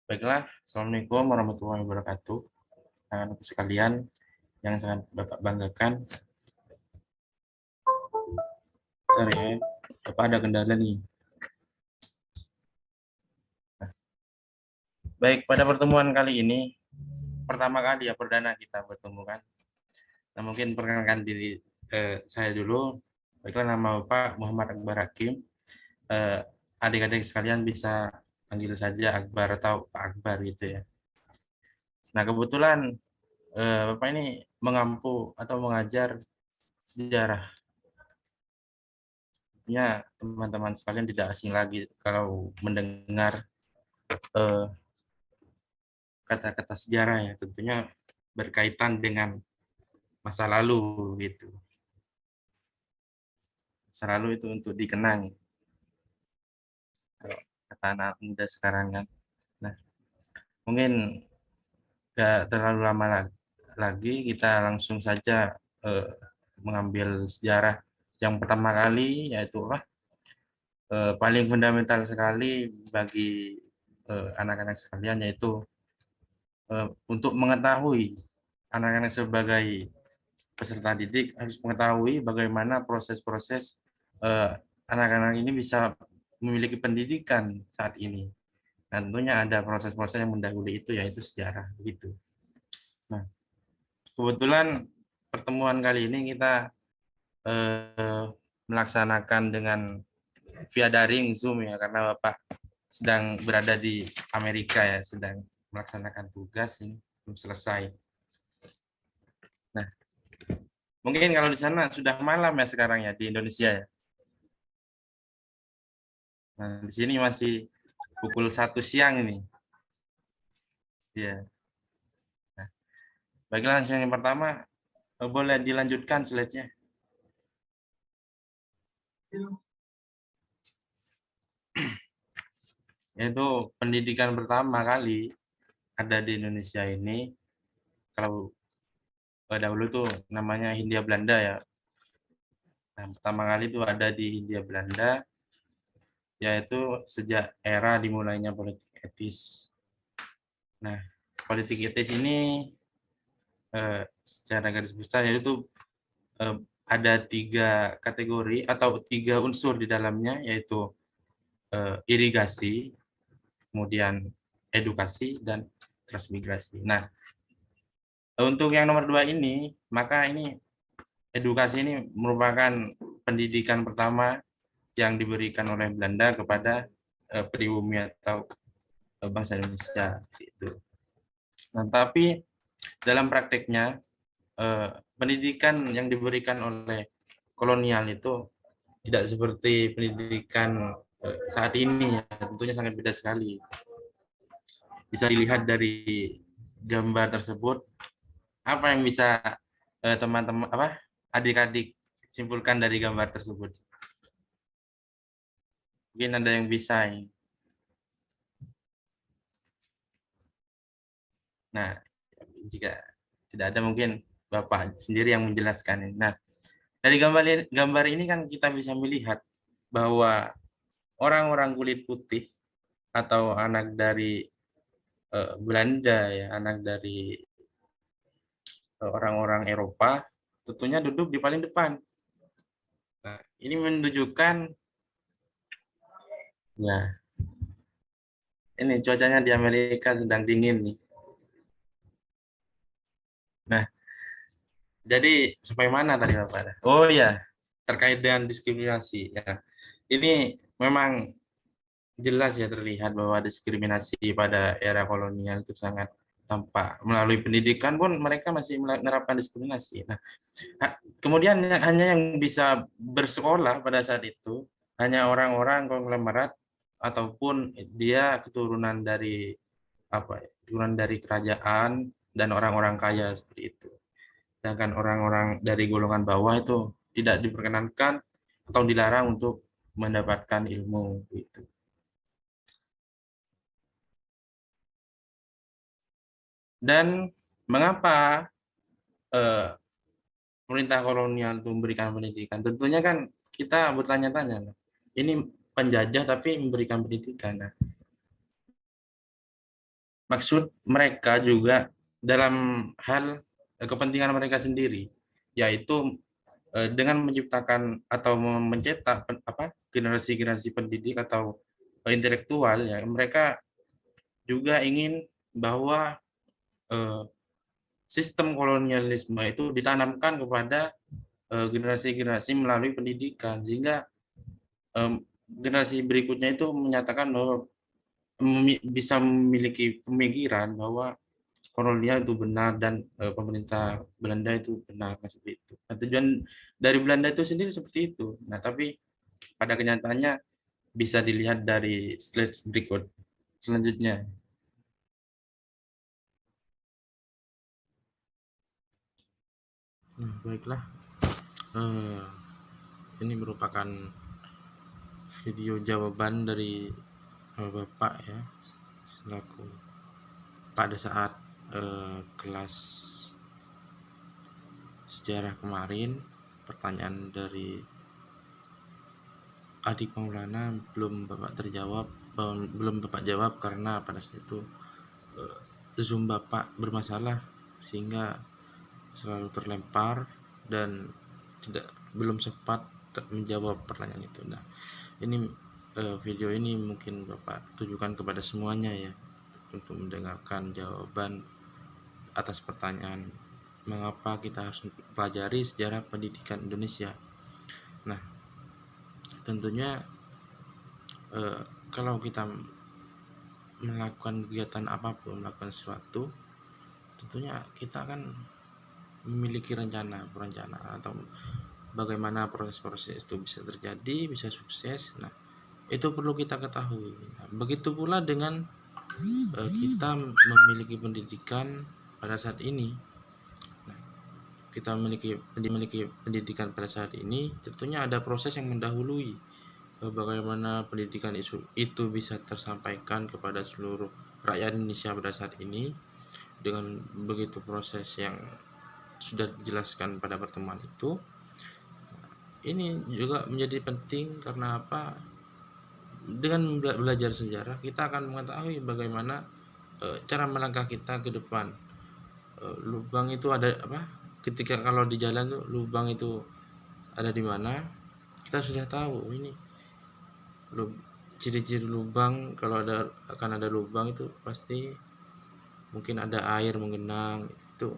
Baiklah, Assalamualaikum warahmatullahi wabarakatuh. Anak-anak sekalian yang sangat Bapak banggakan. Bentar ya, Bapak ada kendala nih. Baik, pada pertemuan kali ini, pertama kali ya perdana kita bertemu kan. Nah, mungkin perkenalkan diri saya dulu. Baiklah, nama Bapak Muhammad Akbar Hakim. Adik-adik sekalian bisa panggil saja Akbar atau Pak Akbar gitu ya. Nah, kebetulan Bapak ini mengampu atau mengajar sejarah. Tentunya teman-teman sekalian tidak asing lagi kalau mendengar kata-kata sejarah ya, tentunya berkaitan dengan masa lalu gitu. Masa lalu itu untuk dikenang, kalau kata anak muda sekarang kan. Nah, mungkin gak terlalu lama lagi, kita langsung saja mengambil sejarah yang pertama kali, yaitu paling fundamental sekali bagi anak-anak sekalian, yaitu untuk mengetahui anak-anak sebagai peserta didik harus mengetahui bagaimana proses-proses anak-anak ini bisa memiliki pendidikan saat ini. Nah, tentunya ada proses-proses yang mendahului itu, yaitu sejarah begitu. Nah, kebetulan pertemuan kali ini kita melaksanakan dengan via daring Zoom ya, karena Bapak sedang berada di Amerika ya, sedang melaksanakan tugas ini belum selesai. Nah, mungkin kalau di sana sudah malam ya sekarang ya di Indonesia ya. Nah, di sini masih pukul 1 siang ini. Ya. Nah, baiklah, langsung yang pertama, boleh dilanjutkan slide-nya. Yaitu pendidikan pertama kali ada di Indonesia ini. Kalau dahulu tuh namanya Hindia Belanda ya. Nah, pertama kali itu ada di Hindia Belanda, yaitu sejak era dimulainya politik etis. Nah, politik etis ini secara garis besar yaitu ada 3 kategori atau 3 unsur di dalamnya, yaitu irigasi, kemudian edukasi, dan transmigrasi. Nah, untuk yang nomor 2 ini, maka ini edukasi ini merupakan pendidikan pertama yang diberikan oleh Belanda kepada pribumi atau bangsa Indonesia. Gitu. Nah, tapi dalam prakteknya pendidikan yang diberikan oleh kolonial itu tidak seperti pendidikan saat ini ya, tentunya sangat beda sekali. Bisa dilihat dari gambar tersebut, apa yang bisa teman-teman adik-adik simpulkan dari gambar tersebut? Mungkin ada yang bisa ini. Nah, jika tidak ada mungkin Bapak sendiri yang menjelaskan ini. Nah, dari gambar ini kan kita bisa melihat bahwa orang-orang kulit putih atau anak dari Belanda ya, anak dari orang-orang Eropa tentunya duduk di paling depan. Nah, ini menunjukkan ya, ini cuacanya di Amerika sedang dingin nih. Nah, jadi sampai mana tadi Bapak? Oh ya, terkait dengan diskriminasi ya. Ini memang jelas ya terlihat bahwa diskriminasi pada era kolonial itu sangat tampak. Melalui pendidikan pun mereka masih menerapkan diskriminasi. Nah, kemudian hanya yang bisa bersekolah pada saat itu hanya orang-orang konglomerat ataupun dia keturunan dari keturunan dari kerajaan dan orang-orang kaya seperti itu. Sedangkan orang-orang dari golongan bawah itu tidak diperkenankan atau dilarang untuk mendapatkan ilmu itu. Dan mengapa eh, pemerintah kolonial itu memberikan pendidikan? Tentunya kan kita bertanya-tanya, ini penjajah tapi memberikan pendidikan. Nah, maksud mereka juga dalam hal kepentingan mereka sendiri, yaitu dengan menciptakan atau mencetak generasi-generasi pendidik atau intelektual, ya mereka juga ingin bahwa eh, sistem kolonialisme itu ditanamkan kepada generasi-generasi melalui pendidikan, sehingga generasi berikutnya itu menyatakan bahwa bisa memiliki pemikiran bahwa kolonial itu benar dan pemerintah Belanda itu benar, seperti itu. Nah, tujuan dari Belanda itu sendiri seperti itu. Nah, tapi pada kenyataannya bisa dilihat dari slide berikut selanjutnya. Nah, baiklah. Eh, ini merupakan video jawaban dari Bapak ya, selaku pada saat kelas sejarah kemarin. Pertanyaan dari adik Maulana belum Bapak jawab karena pada saat itu Zoom Bapak bermasalah sehingga selalu terlempar dan belum sempat menjawab pertanyaan itu. Nah, ini video ini mungkin Bapak tujukan kepada semuanya ya, untuk mendengarkan jawaban atas pertanyaan mengapa kita harus pelajari sejarah pendidikan Indonesia. Nah, tentunya kalau kita melakukan kegiatan apapun, melakukan sesuatu, tentunya kita akan memiliki perencanaan atau bagaimana proses-proses itu bisa terjadi, bisa sukses. Nah, itu perlu kita ketahui. Nah, begitu pula dengan kita memiliki pendidikan pada saat ini. Nah, kita memiliki pendidikan pada saat ini, tentunya ada proses yang mendahului bagaimana pendidikan itu bisa tersampaikan kepada seluruh rakyat Indonesia pada saat ini dengan begitu proses yang sudah dijelaskan pada pertemuan itu. Ini juga menjadi penting karena apa? Dengan belajar sejarah kita akan mengetahui bagaimana cara melangkah kita ke depan. Lubang itu ada apa? Ketika kalau di jalan tuh lubang itu ada di mana, kita sudah tahu ini ciri-ciri lubang. Kalau akan ada lubang itu pasti mungkin ada air menggenang, itu